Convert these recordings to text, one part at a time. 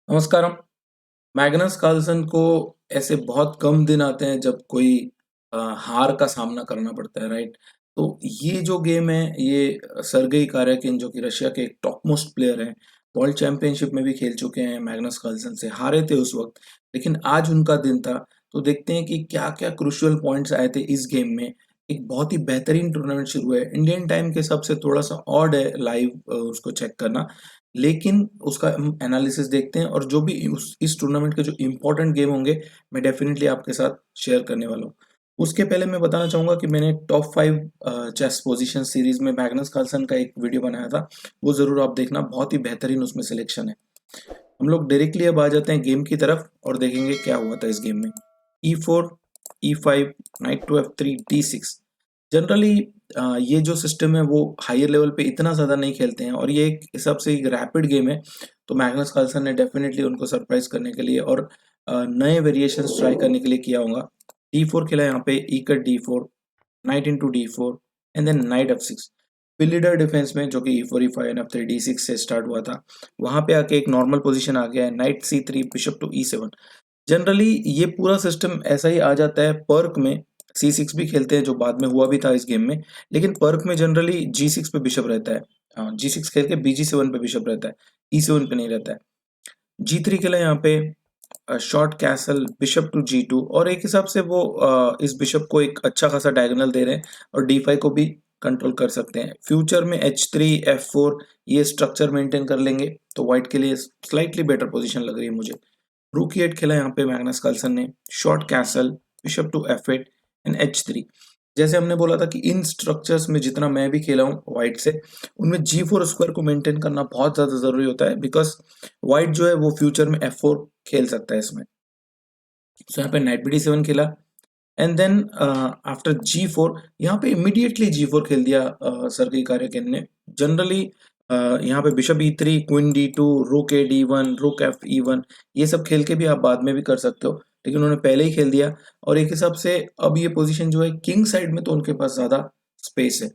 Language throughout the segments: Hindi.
नमस्कारम। मैग्नस कार्लसन को ऐसे बहुत कम दिन आते हैं जब कोई हार का सामना करना पड़ता है, राइट? तो ये जो गेम है ये सर्गेई कारयाकिन जो कि रशिया के एक टॉप मोस्ट प्लेयर हैं, वर्ल्ड चैंपियनशिप में भी खेल चुके हैं, मैग्नस कार्लसन से हारे थे उस वक्त, लेकिन आज उनका दिन था। तो देखते हैं कि क्या क्या क्रूशियल पॉइंट्स आए थे इस गेम में। एक बहुत ही बेहतरीन टूर्नामेंट शुरू है, इंडियन टाइम के हिसाब से थोड़ा सा ऑड है लाइव उसको चेक करना, लेकिन उसका हम एनालिसिस देखते हैं और जो भी इस टूर्नामेंट के जो इम्पोर्टेंट गेम होंगे मैं डेफिनेटली आपके साथ शेयर करने वाला हूँ। उसके पहले मैं बताना चाहूंगा कि मैंने टॉप 5 चेस पोजीशन सीरीज में मैग्नस कार्लसन का एक वीडियो बनाया था, वो जरूर आप देखना, बहुत ही बेहतरीन उसमें सिलेक्शन है। हम लोग डायरेक्टली अब आ जाते हैं गेम की तरफ और देखेंगे क्या हुआ था इस गेम में। E4, E5, night to F3, D6। Generally ये जो सिस्टम है वो हायर लेवल पे इतना ज़्यादा नहीं खेलते हैं और ये एक हिसाब से एक रैपिड गेम है। तो मैग्नस कार्लसन ने डेफिनेटली उनको सरप्राइज करने के लिए और नए वेरिएशंस ट्राई करने के लिए किया होगा। D4 खेला यहाँ पे, e cut D4, knight into D4 and then knight F6। Leader defence में जो कि E4, E5 and F3, D6 से स्टार्ट हुआ था, वहां पे आके एक नॉर्मल पोजीशन आ गया है, night C3, bishop to E7। Generally ये पूरा सिस्टम ऐसा ही आ जाता है पर्क में। C6 भी खेलते हैं जो बाद में हुआ भी था इस गेम में, लेकिन पर्क में जनरली G6 पे बिशप रहता है। G6 खेल के BG7 पे बिशप रहता है, E7 पे नहीं रहता है। G3 खेला यहाँ पे, short castle, bishop to G2, और एक हिसाब से वो इस बिशप को एक अच्छा खासा डायगोनल दे रहे हैं और D5 को भी कंट्रोल कर सकते हैं। फ्यूचर में H3, F4 ये स्ट्रक्चर मेंटेन कर लेंगे तो व्हाइट के लिए स्लाइटली बेटर पोजीशन लग रही है मुझे। रूक E8 खेला यहाँ पे मैग्नस कार्लसन ने, short castle, bishop to F8 and H3। जैसे हमने बोला था कि इन स्ट्रक्चर्स में जितना मैं भी खेला हूँ व्हाइट से, उनमें G4 स्क्वायर को मेंटेन करना बहुत ज्यादा जरूरी होता है, बिकॉज व्हाइट जो है वो फ्यूचर में F4 खेल सकता है इसमें। सो यहाँ पे नाइट BD7 खेला एंड देन आफ्टर G4 यहाँ पे इमीडिएटली G4 खेल दिया सर्गेई कारयाकिन ने। जनरली यहाँ पे बिशप E3, क्वीन D2, रुक A D1, रुक F E1, ये सब खेल के भी आप बाद में भी कर सकते हो, लेकिन उन्होंने पहले ही खेल दिया। और एक हिसाब से अब ये पोजीशन जो है किंग साइड में, तो उनके पास ज्यादा स्पेस है।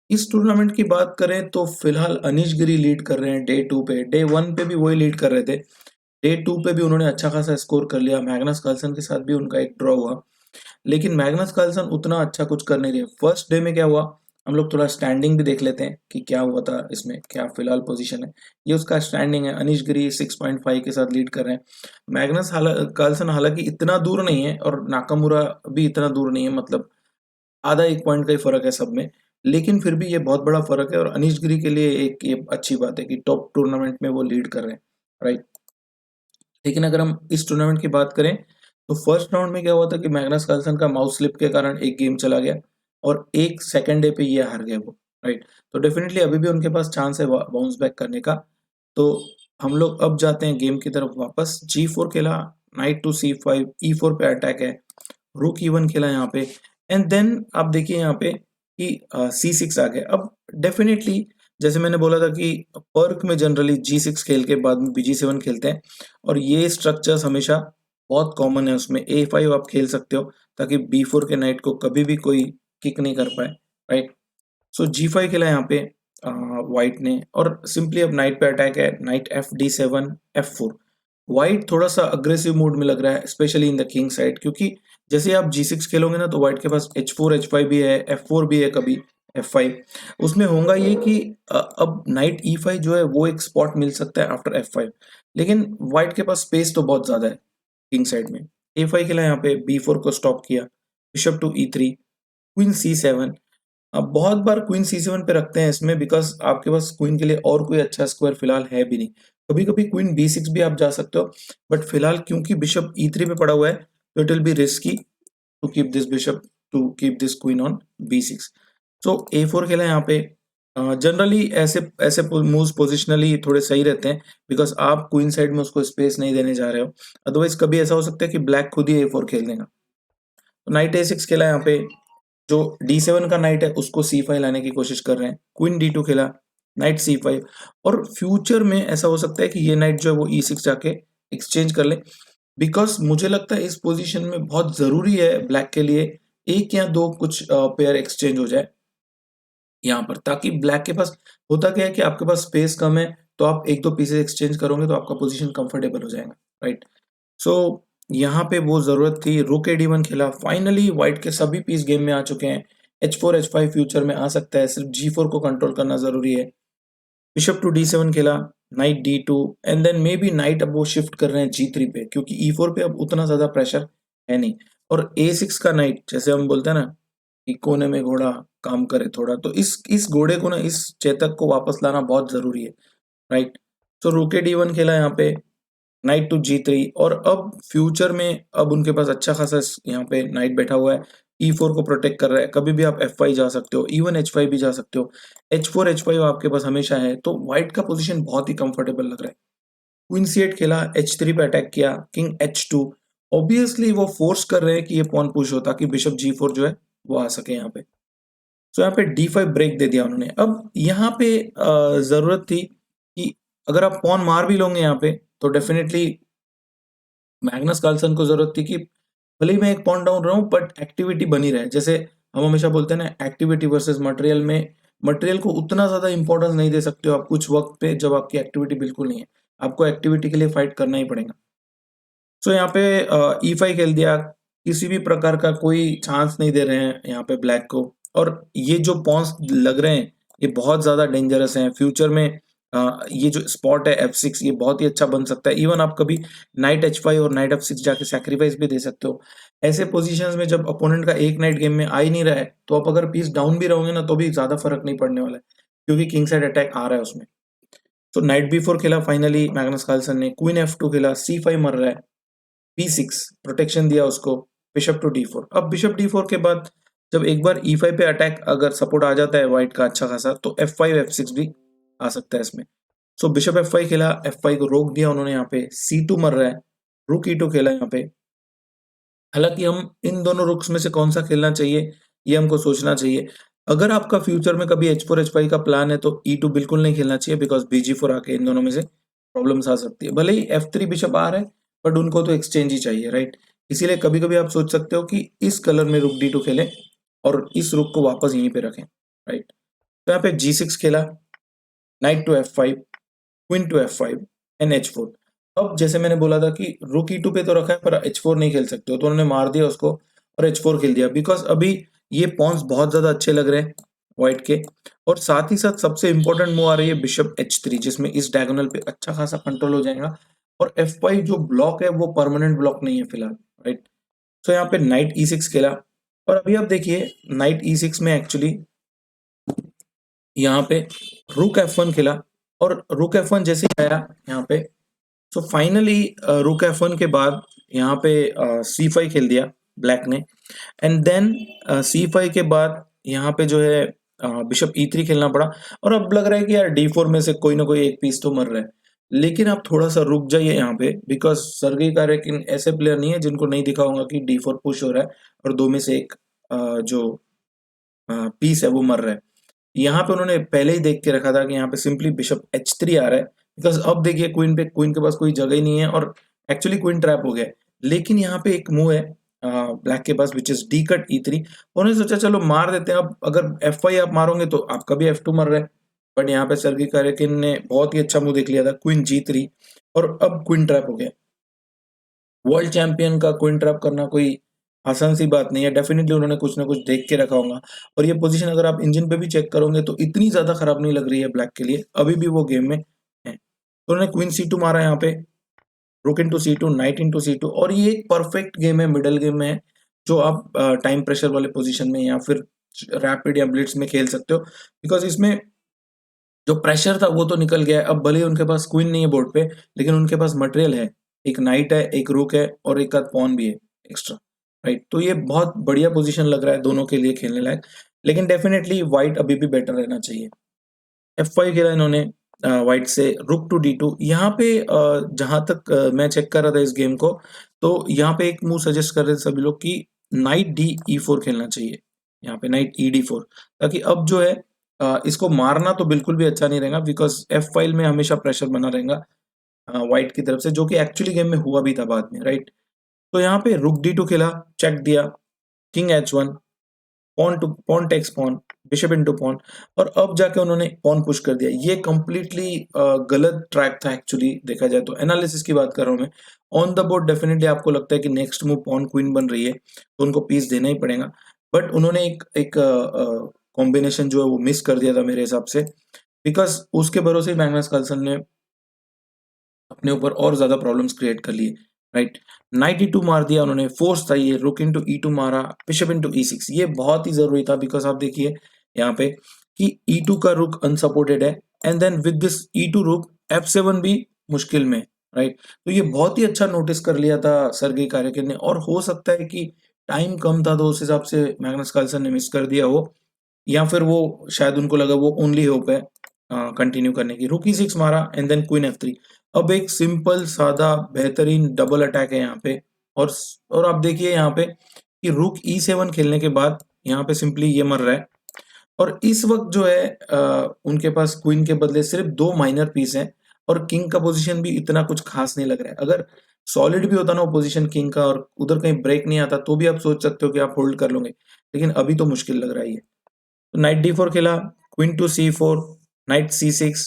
इस टूर्नामेंट की बात करें तो फिलहाल अनीश गिरी लीड कर रहे हैं डे 2 पे। डे 1 पे भी वही लीड कर रहे थे, डे 2 पे भी उन्होंने अच्छा खासा स्कोर कर लिया। मैग्नस कार्लसन के साथ भी उनका एक ड्रॉ हुआ, लेकिन मैग्नस कार्लसन उतना अच्छा कुछ कर नहीं रहे। फर्स्ट डे में क्या हुआ, हम लोग थोड़ा स्टैंडिंग भी देख लेते हैं कि क्या हुआ था इसमें, क्या फिलहाल पोजीशन है। ये उसका स्टैंडिंग है, अनीश गिरी 6.5 के साथ लीड कर रहे हैं। कार्लसन हालांकि इतना दूर नहीं है और नाकामुरा भी इतना दूर नहीं है, मतलब आधा एक पॉइंट का ही फर्क है सब में, लेकिन फिर भी ये बहुत बड़ा फर्क है और अनीश गिरी के लिए एक ये अच्छी बात है कि टॉप टूर्नामेंट में वो लीड कर रहे हैं, राइट। लेकिन अगर हम इस टूर्नामेंट की बात करें तो फर्स्ट राउंड में क्या हुआ था कि मैग्नस कार्लसन का माउस स्लिप के कारण एक गेम चला गया और एक सेकेंड डे पे ये हार गए वो, राइट। तो डेफिनेटली अभी भी उनके पास चांस है बाउंस बैक करने का। तो हम लोग अब जाते हैं गेम की तरफ वापस। G4 खेला, नाइट टू C5, E4 पे अटैक है, रुक E1 खेला यहाँ पे एंड देन आप देखिए यहाँ पे कि C6 आ गया। अब डेफिनेटली जैसे मैंने बोला था कि पर्क में जनरली G6 खेल के बाद में BG7 खेलते हैं और ये स्ट्रक्चर्स हमेशा बहुत कॉमन है। उसमें A5 आप खेल सकते हो ताकि B4 के नाइट को कभी भी कोई किक नहीं कर पाए, राइट। सो G5 खेला यहाँ पे व्हाइट ने और सिंपली अब नाइट पे अटैक है, नाइट FD7, F4। व्हाइट थोड़ा सा अग्रेसिव मोड में लग रहा है, specially in the king side, क्योंकि जैसे आप G6 खेलोगे ना तो व्हाइट के पास H4, H5 भी है, F4 भी है, कभी F5। उसमें होगा ये कि अब नाइट E5 जो है वो एक स्पॉट मिल सकता है आफ्टर F5, लेकिन व्हाइट के पास स्पेस तो बहुत ज्यादा है किंग साइड में। A5 खेला यहाँ पे, B4 को स्टॉप किया, bishop to E3, queen C7। अब बहुत बार क्वीन C7 पे रखते हैं इसमें, बिकॉज आपके पास क्वीन के लिए और कोई अच्छा स्क्वायर फिलहाल है भी नहीं। कभी कभी क्वीन B6 भी आप जा सकते हो, बट फिलहाल क्योंकि बिशप E3 पे पड़ा हुआ है तो it will be risky to keep this bishop, to keep this queen on B6। So A4 खेला यहाँ पे। जनरली ऐसे ऐसे मूव्स पोजिशनली थोड़े सही रहते हैं, बिकॉज आप क्वीन साइड में उसको स्पेस नहीं देने जा रहे हो। अदरवाइज कभी ऐसा हो सकता है कि ब्लैक खुद ही A4 खेल देगा। तो नाइट A6 खेला यहाँ पे, जो D7 का नाइट है उसको C5 लाने की कोशिश कर रहे हैं। क्वीन D2 खेला, नाइट C5, और फ्यूचर में ऐसा हो सकता है कि ये नाइट जो है वो E6 जाके एक्सचेंज कर ले, बिकॉज मुझे लगता है इस पोजीशन में बहुत जरूरी है ब्लैक के लिए एक या दो कुछ पेयर एक्सचेंज हो जाए यहाँ पर, ताकि ब्लैक के पास होता क्या है कि आपके पास स्पेस कम है तो आप एक दो पीसेस एक्सचेंज करोगे तो आपका पोजीशन कंफर्टेबल हो जाएगा, राइट। सो यहाँ पे वो जरूरत थी, रुक AD1 खेला, फाइनली व्हाइट के सभी पीस गेम में आ चुके हैं। H4 H5 फ्यूचर में आ सकता है, सिर्फ G4 को कंट्रोल करना जरूरी है। बिशप टू D7 खेला, knight D2 and then maybe बी नाइट अब वो शिफ्ट कर रहे हैं G3 पे, क्योंकि E4 पे अब उतना ज्यादा प्रेशर है नहीं। और A6 का नाइट, जैसे हम बोलते हैं ना कि कोने में घोड़ा काम करे थोड़ा, तो इस घोड़े को ना, इस चेतक को वापस लाना बहुत जरूरी है, राइट। तो रूक D1 खेला यहाँ पे, नाइट टू G3, और अब फ्यूचर में अब उनके पास अच्छा खासा यहाँ पे नाइट बैठा हुआ है, E4 को प्रोटेक्ट कर रहा है। कभी भी आप F5 जा सकते हो, इवन H5 भी जा सकते हो, H4 H5 आपके पास हमेशा है। तो व्हाइट का पोजीशन बहुत ही कंफर्टेबल लग रहा है। क्वीन C8 खेला, H3 पे अटैक किया, किंग H2। ऑब्वियसली वो फोर्स कर रहे हैं कि ये पॉन पुश हो ताकि बिशप G4 जो है वो आ सके यहाँ पे। तो यहाँ पे D5 ब्रेक दे दिया उन्होंने। अब यहाँ पे जरूरत थी कि अगर आप पॉन मार भी लोगे यहाँ पे तो डेफिनेटली मैग्नस कार्लसन को जरूरत थी कि भले ही मैं एक पॉइंट डाउन रहा हूँ बट एक्टिविटी बनी रहे। जैसे हम हमेशा बोलते हैं ना, एक्टिविटी वर्सेस मटेरियल में मटेरियल को उतना ज्यादा इंपॉर्टेंस नहीं दे सकते हो आप कुछ वक्त पे जब आपकी एक्टिविटी बिल्कुल नहीं है। आपको एक्टिविटी के लिए फाइट करना ही पड़ेगा। सो यहाँ पे E5 खेल दिया, किसी भी प्रकार का कोई चांस नहीं दे रहे हैं यहाँ पे ब्लैक को। और ये जो पॉन्स लग रहे हैं ये बहुत ज्यादा डेंजरस हैं फ्यूचर में। ये जो स्पॉट है F6 ये बहुत ही अच्छा बन सकता है। इवन आप कभी नाइट H5 और नाइट F6 जाके सैक्रिफाइस भी दे सकते हो। ऐसे पोजीशंस में जब अपोनेंट का एक नाइट गेम में आ ही नहीं रहा है तो आप अगर पीस डाउन भी रहोगे ना तो भी ज्यादा फर्क नहीं पड़ने वाला है, क्योंकि किंग साइड अटैक आ रहा है उसमें। तो नाइट B4 खेला फाइनली मैग्नस कार्लसन ने, क्वीन F2 खेला, C5 मर रहा है, B6 प्रोटेक्शन दिया उसको, बिशप टू D4। अब बिशप D4 के बाद जब एक बार E5 पे अटैक अगर सपोर्ट आ जाता है व्हाइट का अच्छा खासा, तो F5 F6 भी आ सकता है इसमें। सो बिशप F5 खेला, F5 को रोक दिया उन्होंने यहाँ पे, C2 मर रहा है, रुक E2 खेला यहाँ पे। हालांकि हम इन दोनों रुक्स में से कौन सा खेलना चाहिए ये हमको सोचना चाहिए। अगर आपका फ्यूचर में कभी H4 H5 का प्लान है तो E2 बिल्कुल नहीं खेलना चाहिए, बिकॉज BG4 आके इन दोनों में से प्रॉब्लम्स आ सकती है। भले ही F3 बिशप आ रहा है बट उनको तो एक्सचेंज ही चाहिए, राइट। इसीलिए कभी कभी आप सोच सकते हो कि इस कलर में रुक D2 खेलें और इस रुक को वापस यहीं पे रखें, राइट। तो यहाँ पे G6 खेला, knight to F5, queen to F5 and H4। अब जैसे मैंने बोला था कि रुक E2 पे तो रखा है पर H4 नहीं खेल सकते हो, तो उन्होंने मार दिया उसको और H4 खेल दिया, बिकॉज अभी ये पॉन्स बहुत ज्यादा अच्छे लग रहे हैं व्हाइट के। और साथ ही साथ सबसे इंपॉर्टेंट मूव आ रही है बिशप H3, जिसमें इस डायगोनल पे अच्छा खासा कंट्रोल हो जाएगा। और F5 जो ब्लॉक है वो परमानेंट ब्लॉक नहीं है फिलहाल, राइट। तो यहाँ पे नाइट E6 खेला, और अभी आप देखिए नाइट E6 में एक्चुअली यहाँ पे रुक F1 खेला, और रुक F1 जैसे ही आया यहाँ पे, सो फाइनली रुक F1 के बाद यहाँ पे C5 खेल दिया ब्लैक ने, एंड देन C5 के बाद यहाँ पे जो है बिशप E3 खेलना पड़ा। और अब लग रहा है कि यार D4 में से कोई ना कोई एक पीस तो मर रहा है, लेकिन आप थोड़ा सा रुक जाइए यहाँ पे, बिकॉज सर्गेई कारयाकिन ऐसे प्लेयर नहीं है जिनको नहीं दिखा होगा कि D4 पुश हो रहा है और दो में से एक जो पीस है वो मर रहा है। यहाँ पे उन्होंने पहले ही देख के रखा था कि यहाँ पे सिंपली बिशप H3 आ रहा है, बिकॉज अब देखिए क्वीन के पास कोई जगह ही नहीं है और एक्चुअली क्वीन ट्रैप हो गया है। लेकिन यहाँ पे एक मूव है ब्लैक के पास which is d cut E3। उन्होंने सोचा चलो मार देते हैं, अब अगर F5 आप मारोगे तो आपका भी F2 मर रहा है। बट यहाँ पे सर्गेई कारयाकिन ने बहुत ही अच्छा मूव देख लिया था, क्वीन G3, और अब क्वीन ट्रैप हो गया। वर्ल्ड चैंपियन का क्वीन ट्रैप करना कोई आसान सी बात नहीं है, डेफिनेटली उन्होंने कुछ ना कुछ देख के रखा होगा। और ये पोजीशन अगर आप इंजन पे भी चेक करोगे तो इतनी ज्यादा खराब नहीं लग रही है ब्लैक के लिए, अभी भी वो गेम में है। तो उन्होंने क्वीन C2 मारा यहाँ पे, रुक into C2, night into C2, और ये एक परफेक्ट गेम है, मिडल गेम में है, जो आप टाइम प्रेशर वाले पोजीशन में या फिर रैपिड या ब्लिट्स में खेल सकते हो, बिकॉज इसमें जो प्रेशर था वो तो निकल गया है। अब भले ही उनके पास क्वीन नहीं है बोर्ड पे, लेकिन उनके पास मटेरियल है, एक नाइट है, एक रुक है, और एक आध पॉन भी है एक्स्ट्रा, राइट। तो ये बहुत बढ़िया पोजीशन लग रहा है दोनों के लिए खेलने लायक, लेकिन डेफिनेटली व्हाइट अभी भी बेटर रहना चाहिए। F5 खेला इन्होंने व्हाइट से, रुक टू D2। यहाँ पे जहां तक मैं चेक कर रहा था इस गेम को, तो यहाँ पे एक मूव सजेस्ट कर रहे थे सभी लोग कि नाइट D E4 खेलना चाहिए, यहाँ पे नाइट ED4, ताकि अब जो है इसको मारना तो बिल्कुल भी अच्छा नहीं रहेगा, बिकॉज F5 में हमेशा प्रेशर बना रहेगा व्हाइट की तरफ से, जो कि एक्चुअली गेम में हुआ भी था बाद में, राइट। तो यहाँ पे रुक D2 खेला, चेक दिया, king H1, pawn takes pawn, bishop into pawn, और अब जाके उन्होंने पॉन पुश कर दिया। ये कंप्लीटली गलत ट्रैक था एक्चुअली, देखा जाए तो एनालिसिस की बात कर रहा हूँ मैं। ऑन द बोर्ड डेफिनेटली आपको लगता है कि नेक्स्ट मूव पॉन क्वीन बन रही है तो उनको पीस देना ही पड़ेगा, बट उन्होंने एक कॉम्बिनेशन जो है वो मिस कर दिया था मेरे हिसाब से, बिकॉज उसके भरोसे मैग्नस कार्लसन ने अपने ऊपर और ज्यादा प्रॉब्लम्स क्रिएट कर लिए, राइट। नाइट E2 मार दिया उन्होंने, फोर्स था ये, रुक इनटू E2 मारा, बिशप इनटू E6, ये बहुत ही जरूरी था, बिकॉज आप देखिए यहाँ पे कि E2 का रुक अनसपोर्टेड है, and then with this E2 रुक F7 भी मुश्किल में, राइट। तो ये बहुत ही अच्छा नोटिस कर लिया था सर्गेई कारयाकिन ने, और हो सकता है कि टाइम कम था तो उस हिसाब से मैग्नस कार्लसन ने मिस कर दिया हो, या फिर वो शायद उनको लगा वो ओनली होप है कंटिन्यू करने की। रुक E6 मारा एंड देन क्वीन F3। अब एक सिंपल सादा बेहतरीन डबल अटैक है यहाँ पे, और आप देखिए यहाँ पे कि रुक E7 खेलने के बाद यहाँ पे सिंपली ये मर रहा है, और इस वक्त जो है उनके पास क्वीन के बदले सिर्फ 2 माइनर पीस हैं, और किंग का पोजीशन भी इतना कुछ खास नहीं लग रहा है। अगर सॉलिड भी होता ना वो पोजीशन किंग का, और उधर कहीं ब्रेक नहीं आता, तो भी आप सोच सकते हो कि आप होल्ड कर लोगे, लेकिन अभी तो मुश्किल लग रहा है ये। तो नाइट D4 खेला, queen to C4, knight C6,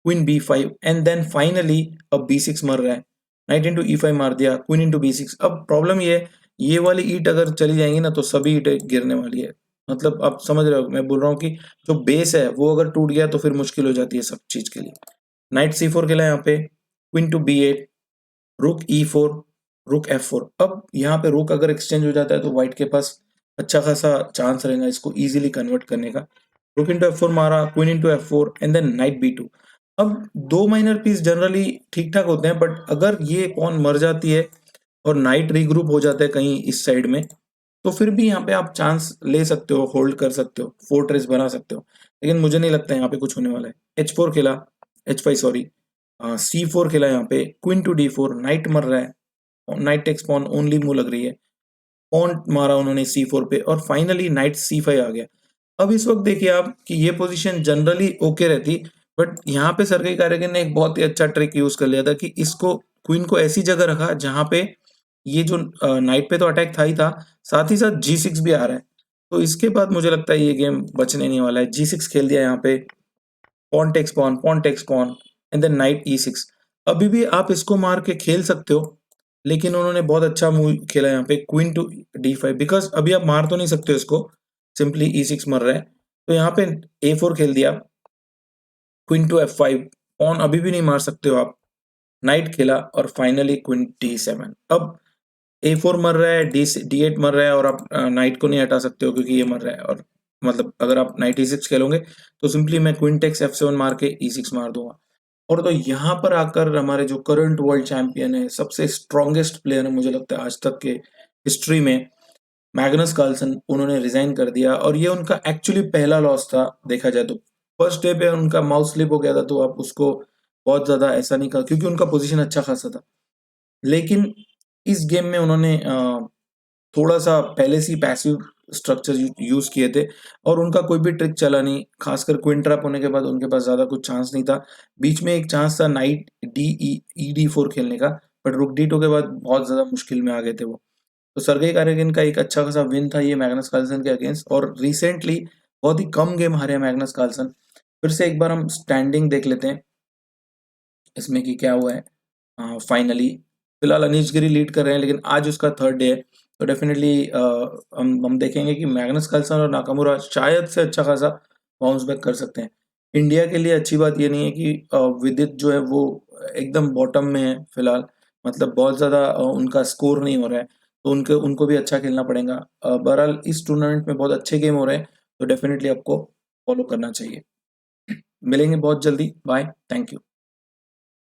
queen B5, and then finally अब B6 मर रहा है, नाइट इंटू E5 मार दिया, क्वीन इंटू B6। अब प्रॉब्लम ये है, ये वाली ईट अगर चली जाएंगी ना तो सभी ईट गिरने वाली है, मतलब आप समझ रहे हो मैं बोल रहा हूँ कि जो बेस है वो अगर टूट गया तो फिर मुश्किल हो जाती है सब चीज के लिए। नाइट C4 खेला यहाँ पे, क्वीन टू B8, रुक E4, रुक F4। अब यहाँ पे रुक अगर एक्सचेंज हो जाता है तो व्हाइट के पास अच्छा खासा चांस रहेगा इसको इजीली कन्वर्ट करने का। रुक इंटू F4 मारा, queen into F4, and then knight B2। अब 2 माइनर पीस जनरली ठीक ठाक होते हैं, बट अगर ये पॉन मर जाती है और नाइट रीग्रुप हो जाता है कहीं इस साइड में, तो फिर भी यहाँ पे आप चांस ले सकते हो, होल्ड कर सकते हो, फोर्ट्रेस बना सकते हो, लेकिन मुझे नहीं लगता यहाँ पे कुछ होने वाला है। H4 खेला, H5 सॉरी, C4 खेला यहाँ पे, क्वीन टू D4, नाइट मर रहा है, knight takes pawn only move लग रही है, पॉन मारा उन्होंने C4 पे, और फाइनली नाइट C5 आ गया। अब इस वक्त देखिए आप कि ये पोजीशन जनरली ओके रहती, बट यहाँ पे सर्गेई कारयाकिन ने एक बहुत ही अच्छा ट्रिक यूज कर लिया था कि इसको क्वीन को ऐसी जगह रखा जहां पे ये जो नाइट पे तो अटैक था ही था, साथ ही साथ G6 भी आ रहा है, तो इसके बाद मुझे लगता है ये गेम बचने नहीं वाला है। G6 खेल दिया यहाँ पे, pawn takes pawn, pawn takes pawn, and then knight E6। अभी भी आप इसको मार के खेल सकते हो, लेकिन उन्होंने बहुत अच्छा मूव खेला यहाँ पे, क्वीन टू D5, बिकॉज अभी आप मार तो नहीं सकते हो इसको, सिंपली E6 मर रहा है, तो यहाँ पे A4 खेल दिया, क्वीन टू F5, पॉन अभी भी नहीं मार सकते हो आप, नाइट खेला, और फाइनली क्वीन D7। अब A4 मर रहा है, D8 मर रहा है, और आप नाइट को नहीं हटा सकते हो क्योंकि ये मर रहा है, और मतलब अगर आप नाइट E6 खेलोगे तो सिंपली मैं क्वीन टेक्स F7 मार के E6 मार दूंगा। और तो यहाँ पर आकर हमारे जो करंट वर्ल्ड चैंपियन है, सबसे स्ट्रॉन्गेस्ट प्लेयर है मुझे लगता है आज तक के हिस्ट्री में, मैग्नस कार्लसन, उन्होंने रिजाइन कर दिया, और ये उनका एक्चुअली पहला लॉस था देखा जाए तो। फर्स्ट डे पे उनका माउस स्लिप हो गया था, तो आप उसको बहुत ज्यादा ऐसा नहीं कहा क्योंकि उनका पोजीशन अच्छा खासा था, लेकिन इस गेम में उन्होंने थोड़ा सा पहले से ही पैसिव स्ट्रक्चर यूज किए थे, और उनका कोई भी ट्रिक चला नहीं, खासकर क्वीन ट्रैप होने के बाद उनके पास ज्यादा कुछ चांस नहीं था। बीच में एक चांस था नाइट D4 खेलने का, बट रुक D2 के बाद बहुत ज्यादा मुश्किल में आ गए थे वो। तो सर्गेई कारयाकिन का एक अच्छा खासा विन था ये मैग्नस कार्लसन के अगेंस्ट, और रिसेंटली बहुत ही कम गेम हारे हैं मैग्नस कार्लसन। फिर से एक बार हम स्टैंडिंग देख लेते हैं इसमें कि क्या हुआ है। फाइनली फिलहाल अनीश गिरी लीड कर रहे हैं, लेकिन आज उसका थर्ड डे है, तो डेफिनेटली हम देखेंगे कि मैग्नस कार्लसन और नाकामुरा शायद से अच्छा खासा बाउंस बैक कर सकते हैं। इंडिया के लिए अच्छी बात ये नहीं है कि विदित जो है वो एकदम बॉटम में है फिलहाल, मतलब बहुत ज्यादा उनका स्कोर नहीं हो रहा है, तो उनको उनको भी अच्छा खेलना पड़ेगा। बहरहाल इस टूर्नामेंट में बहुत अच्छे गेम हो रहे हैं, तो डेफिनेटली आपको फॉलो करना चाहिए। मिलेंगे बहुत जल्दी, बाय, थैंक यू।